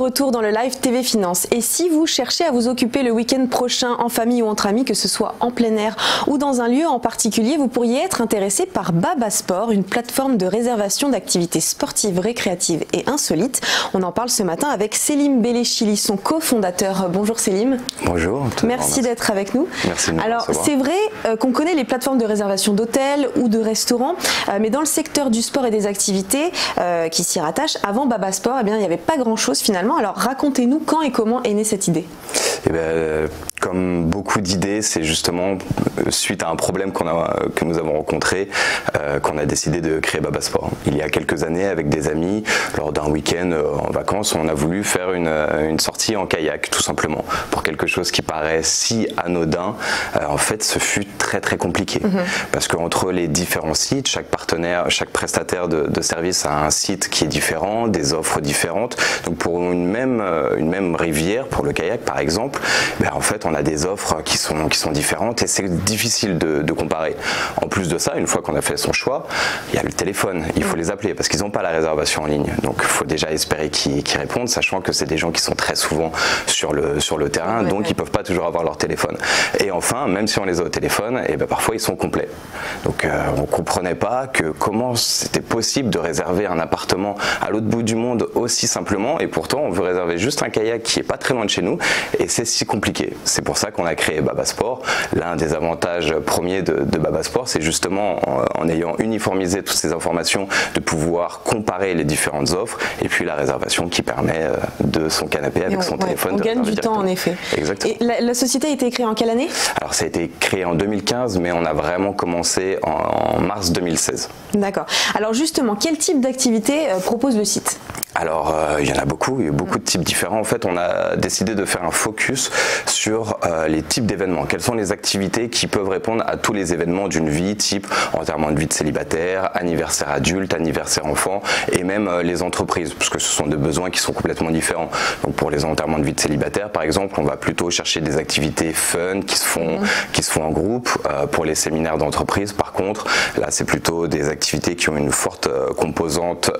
retour dans le live TV Finance. Et si vous cherchez à vous occuper le week-end prochain en famille ou entre amis, que ce soit en plein air ou dans un lieu en particulier, vous pourriez être intéressé par Baba Sport, une plateforme de réservation d'activités sportives, récréatives et insolites. On en parle ce matin avec Selim Bellechili, son cofondateur. Bonjour Selim. Bonjour. Merci d'être avec nous. Merci de me Alors recevoir. c'est vrai qu'on connaît les plateformes de réservation d'hôtels ou de restaurants, mais dans le secteur du sport et des activités qui s'y rattachent, avant Baba Sport, eh bien, il n'y avait pas grand-chose finalement. Alors racontez-nous quand et comment est née cette idée. Eh ben, comme beaucoup d'idées, c'est justement suite à un problème que nous avons rencontré qu'on a décidé de créer Baba Sport. Il y a quelques années, avec des amis, lors d'un week-end en vacances, on a voulu faire une sortie en kayak, tout simplement, pour quelque chose qui paraît si anodin. En fait, ce fut très très compliqué, parce qu'entre les différents sites, chaque partenaire, chaque prestataire de service a un site qui est différent, des offres différentes. Donc pour une même rivière, pour le kayak par exemple, ben en fait on a des offres qui sont différentes et c'est difficile de comparer. En plus de ça, une fois qu'on a fait son choix, il y a le téléphone, il faut les appeler parce qu'ils n'ont pas la réservation en ligne. Donc il faut déjà espérer qu'ils répondent, sachant que c'est des gens qui sont très souvent sur le terrain, donc ils ne peuvent pas toujours avoir leur téléphone. Et enfin, même si on les a au téléphone, et ben parfois ils sont complets. Donc on ne comprenait pas comment c'était possible de réserver un appartement à l'autre bout du monde aussi simplement, et pourtant on veut réserver juste un kayak qui est pas très loin de chez nous et c'est si compliqué. C'est pour ça qu'on a créé Baba Sport. L'un des avantages premiers de Baba Sport, c'est justement en ayant uniformisé toutes ces informations, de pouvoir comparer les différentes offres et puis la réservation qui permet de son canapé avec son téléphone. On gagne du temps en effet. Exactement. Et la société a été créée en quelle année? Alors ça a été créé en 2015, mais on a vraiment commencé en mars 2016. D'accord. Alors justement, quel type d'activité propose le site? Alors, il y en a beaucoup, il y a beaucoup de types différents. En fait, on a décidé de faire un focus sur les types d'événements. Quelles sont les activités qui peuvent répondre à tous les événements d'une vie, type enterrement de vie de célibataire, anniversaire adulte, anniversaire enfant, et même les entreprises, parce que ce sont des besoins qui sont complètement différents. Donc, pour les enterrements de vie de célibataire, par exemple, on va plutôt chercher des activités fun qui se font en groupe. Pour les séminaires d'entreprise, par contre, là, c'est plutôt des activités qui ont une forte composante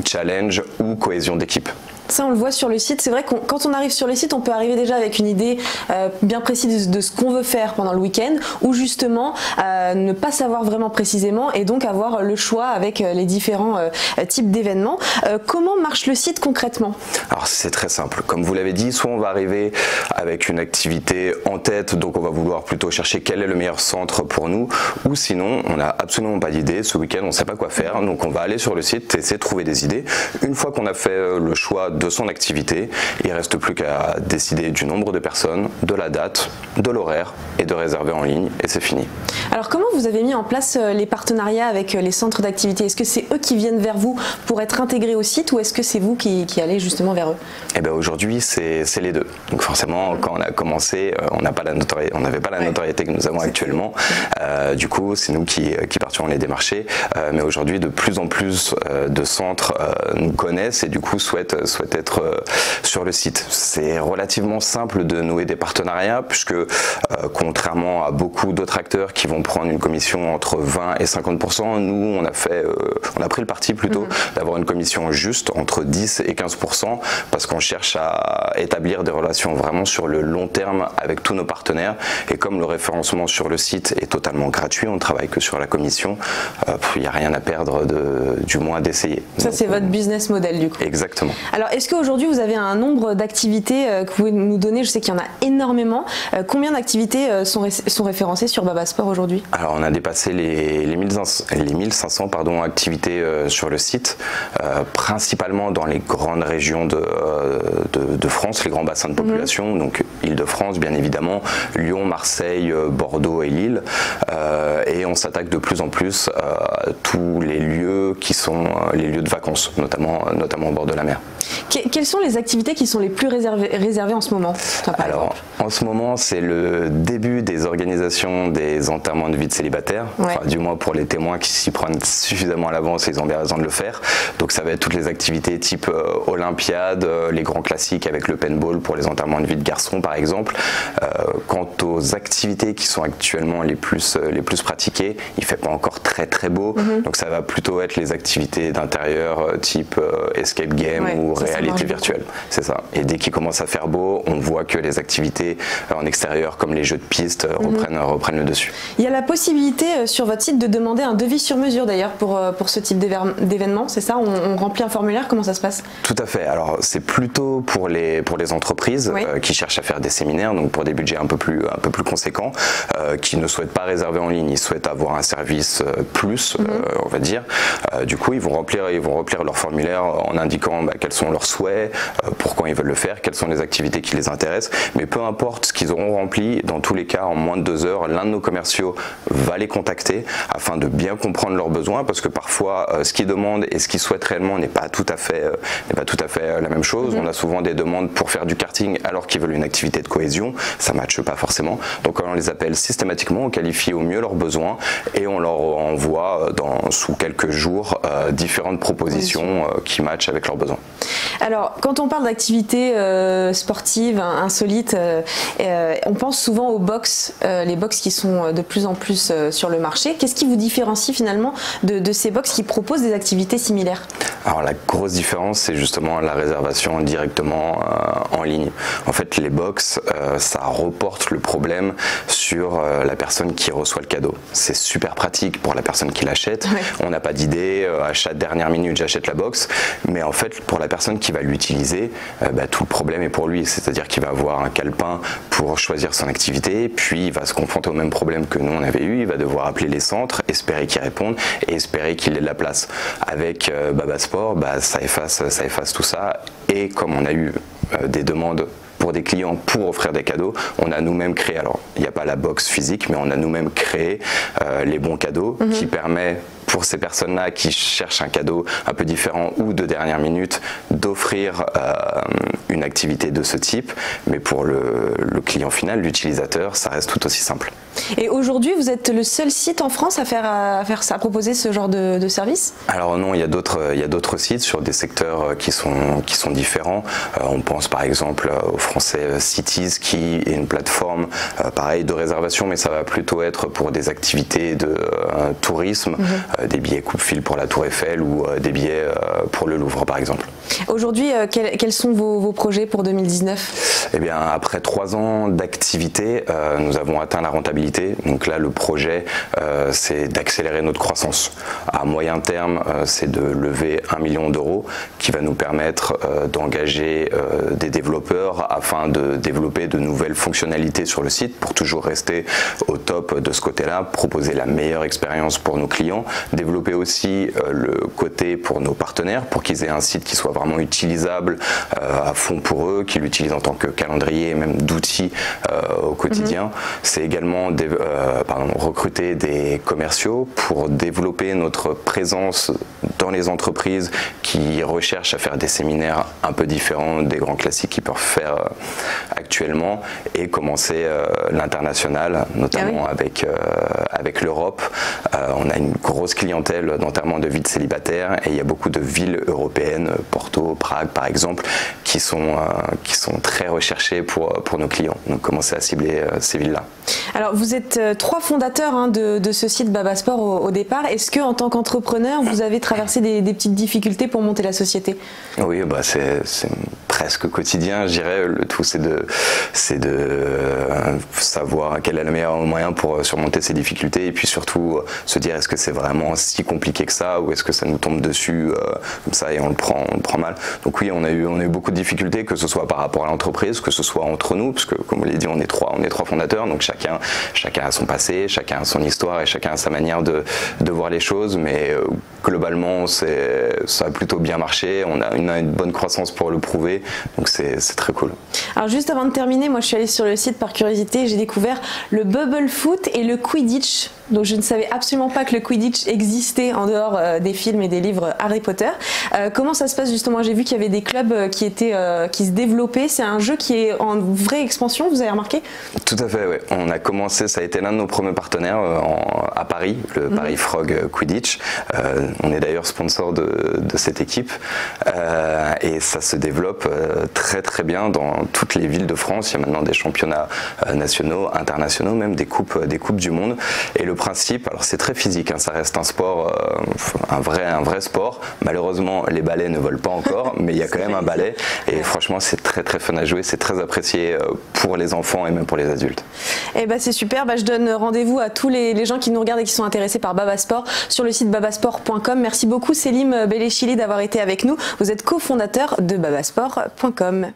challenge ou cohésion d'équipe. Ça, on le voit sur le site. C'est vrai que quand on arrive sur le site, on peut arriver déjà avec une idée bien précise de ce qu'on veut faire pendant le week-end, ou justement ne pas savoir vraiment précisément et donc avoir le choix avec les différents types d'événements. Comment marche le site concrètement? Alors c'est très simple. Comme vous l'avez dit, soit on va arriver avec une activité en tête, donc on va vouloir plutôt chercher quel est le meilleur centre pour nous, ou sinon on n'a absolument pas d'idée. Ce week-end, on ne sait pas quoi faire, donc on va aller sur le site et essayer de trouver des idées. Une fois qu'on a fait le choix de son activité, il ne reste plus qu'à décider du nombre de personnes, de la date, de l'horaire et de réserver en ligne et c'est fini. Alors comment vous avez mis en place les partenariats avec les centres d'activité? Est-ce que c'est eux qui viennent vers vous pour être intégrés au site ou est-ce que c'est vous qui allez justement vers eux? Eh bien aujourd'hui c'est les deux. Donc forcément quand on a commencé on n'avait pas la notoriété que nous avons actuellement. Du coup c'est nous qui partions les démarcher. Mais aujourd'hui de plus en plus de centres nous connaissent et du coup souhaitent être sur le site. C'est relativement simple de nouer des partenariats puisque contrairement à beaucoup d'autres acteurs qui vont prendre une commission entre 20 et 50%, nous on a pris le parti plutôt d'avoir une commission juste entre 10 et 15% parce qu'on cherche à établir des relations vraiment sur le long terme avec tous nos partenaires et comme le référencement sur le site est totalement gratuit, on ne travaille que sur la commission, il n'y a rien à perdre du moins d'essayer. Ça c'est votre business model du coup. Exactement. Alors est-ce qu'aujourd'hui vous avez un nombre d'activités que vous pouvez nous donner? Je sais qu'il y en a énormément. Combien d'activités sont référencées sur Baba Sport aujourd'hui? Alors on a dépassé les 1500 activités sur le site, principalement dans les grandes régions de France, les grands bassins de population, donc Île-de-France bien évidemment, Lyon, Marseille, Bordeaux et Lille. Et on s'attaque de plus en plus à tous les lieux qui sont les lieux de vacances, notamment au bord de la mer. Quelles sont les activités qui sont les plus réservées en ce moment? Alors, en ce moment, c'est le début des organisations des enterrements de vie de célibataire, enfin, du moins pour les témoins qui s'y prennent suffisamment à l'avance, ils ont bien raison de le faire. Donc ça va être toutes les activités type Olympiade, les grands classiques avec le paintball pour les enterrements de vie de garçons par exemple, Quant aux activités qui sont actuellement les plus pratiquées, il fait pas encore très beau, donc ça va plutôt être les activités d'intérieur type escape game ou réalité virtuelle, c'est ça. Et dès qu'il commence à faire beau, on voit que les activités en extérieur comme les jeux de piste reprennent le dessus. Il y a la possibilité sur votre site de demander un devis sur mesure d'ailleurs pour ce type d'événement, c'est ça? On remplit un formulaire, comment ça se passe? Tout à fait, alors c'est plutôt pour les entreprises qui cherchent à faire des séminaires, donc pour des budgets un peu plus conséquents, qui ne souhaitent pas réserver en ligne, ils souhaitent avoir un service plus, on va dire. Du coup, ils vont remplir leur formulaire en indiquant quels sont leurs souhaits, pourquoi ils veulent le faire, quelles sont les activités qui les intéressent, mais peu importe ce qu'ils auront rempli, dans tous les cas, en moins de 2 heures, l'un de nos commerciaux va les contacter afin de bien comprendre leurs besoins, parce que parfois, ce qu'ils demandent et ce qu'ils souhaitent réellement n'est pas tout à fait la même chose. On a souvent des demandes pour faire du karting alors qu'ils veulent une activité de cohésion, ça ne matche pas forcément. Donc on les appelle systématiquement, on qualifie au mieux leurs besoins et on leur envoie sous quelques jours différentes propositions qui matchent avec leurs besoins. Alors quand on parle d'activités sportives insolites, on pense souvent aux box, les box qui sont de plus en plus sur le marché. Qu'est-ce qui vous différencie finalement de ces box qui proposent des activités similaires? Alors la grosse différence, c'est justement la réservation directement en ligne. En fait, les box, ça reporte le problème sur la personne qui reçoit le cadeau. C'est super pratique pour la personne qui l'achète. On n'a pas d'idée, achat de dernière minute, j'achète la box. Mais en fait, pour la personne qui va l'utiliser, tout le problème est pour lui. C'est-à-dire qu'il va avoir un calepin pour choisir son activité, puis il va se confronter au même problème que nous on avait eu. Il va devoir appeler les centres, espérer qu'ils répondent et espérer qu'il ait de la place. Avec Babasport, ça efface tout ça. Et comme on a eu des demandes pour des clients pour offrir des cadeaux, on a nous-mêmes créé, alors il n'y a pas la box physique, mais on a nous-mêmes créé les bons cadeaux qui permet pour ces personnes-là qui cherchent un cadeau un peu différent ou de dernière minute d'offrir une activité de ce type, mais pour le client final, l'utilisateur, ça reste tout aussi simple. Et aujourd'hui, vous êtes le seul site en France à proposer ce genre de service? Alors non, il y a d'autres sites sur des secteurs qui sont différents. On pense par exemple au français Cities qui est une plateforme pareil de réservation, mais ça va plutôt être pour des activités de tourisme, des billets coupe-fil pour la Tour Eiffel ou des billets pour le Louvre par exemple. Aujourd'hui, quels sont vos projets pour 2019? Eh bien, après 3 ans d'activité, nous avons atteint la rentabilité. Donc là, le projet, c'est d'accélérer notre croissance. À moyen terme, c'est de lever 1 million d'euros qui va nous permettre d'engager des développeurs afin de développer de nouvelles fonctionnalités sur le site pour toujours rester au top de ce côté-là, proposer la meilleure expérience pour nos clients, développer aussi le côté pour nos partenaires pour qu'ils aient un site qui soit vraiment utilisable à fond pour eux, qu'ils l'utilisent en tant que calendrier et même d'outils au quotidien. C'est également recruter des commerciaux pour développer notre présence dans les entreprises qui recherchent à faire des séminaires un peu différents des grands classiques qu'ils peuvent faire actuellement et commencer l'international, notamment avec l'Europe. On a une grosse clientèle d'enterrement de vie de célibataires et il y a beaucoup de villes européennes, Porto, Prague par exemple, qui sont très recherchées pour nos clients. Donc commencer à cibler ces villes-là. Alors vous êtes 3 fondateurs de ce site Babasport au départ. Est-ce que en tant qu'entrepreneur, vous avez traversé des petites difficultés pour monter la société? Oui, c'est presque quotidien, je dirais. Le tout, c'est de savoir quel est le meilleur moyen pour surmonter ces difficultés et puis surtout se dire est-ce que c'est vraiment si compliqué que ça ou est-ce que ça nous tombe dessus comme ça et on le prend mal. Donc oui, on a eu beaucoup de difficultés, que ce soit par rapport à l'entreprise, que ce soit entre nous, parce que comme vous l'avez dit, on est trois fondateurs, donc chacun a son passé, chacun a son histoire et chacun a sa manière de voir les choses, mais globalement ça a plutôt bien marché, on a une bonne croissance pour le prouver, donc c'est très cool. Alors juste avant de terminer, moi je suis allée sur le site par curiosité, j'ai découvert le bubble foot et le Quidditch. Donc je ne savais absolument pas que le Quidditch existait en dehors des films et des livres Harry Potter. Comment ça se passe justement? J'ai vu qu'il y avait des clubs qui se développaient. C'est un jeu qui est en vraie expansion, vous avez remarqué? Tout à fait, oui. On a commencé, ça a été l'un de nos premiers partenaires à Paris, le Paris Frog Quidditch. On est d'ailleurs sponsor de cette équipe et ça se développe très très bien dans toutes les villes de France. Il y a maintenant des championnats nationaux, internationaux, même des coupes du monde. Et le principe, alors c'est très physique, hein, ça reste un sport, un vrai sport. Malheureusement, les balais ne volent pas encore, mais il y a quand même un balai. Et franchement, c'est très très fun à jouer, c'est très apprécié pour les enfants et même pour les adultes. Et bah c'est super, je donne rendez-vous à tous les gens qui nous regardent et qui sont intéressés par Babasport sur le site babasport.com. Merci beaucoup Selim Bellechili d'avoir été avec nous. Vous êtes cofondateur de babasport.com.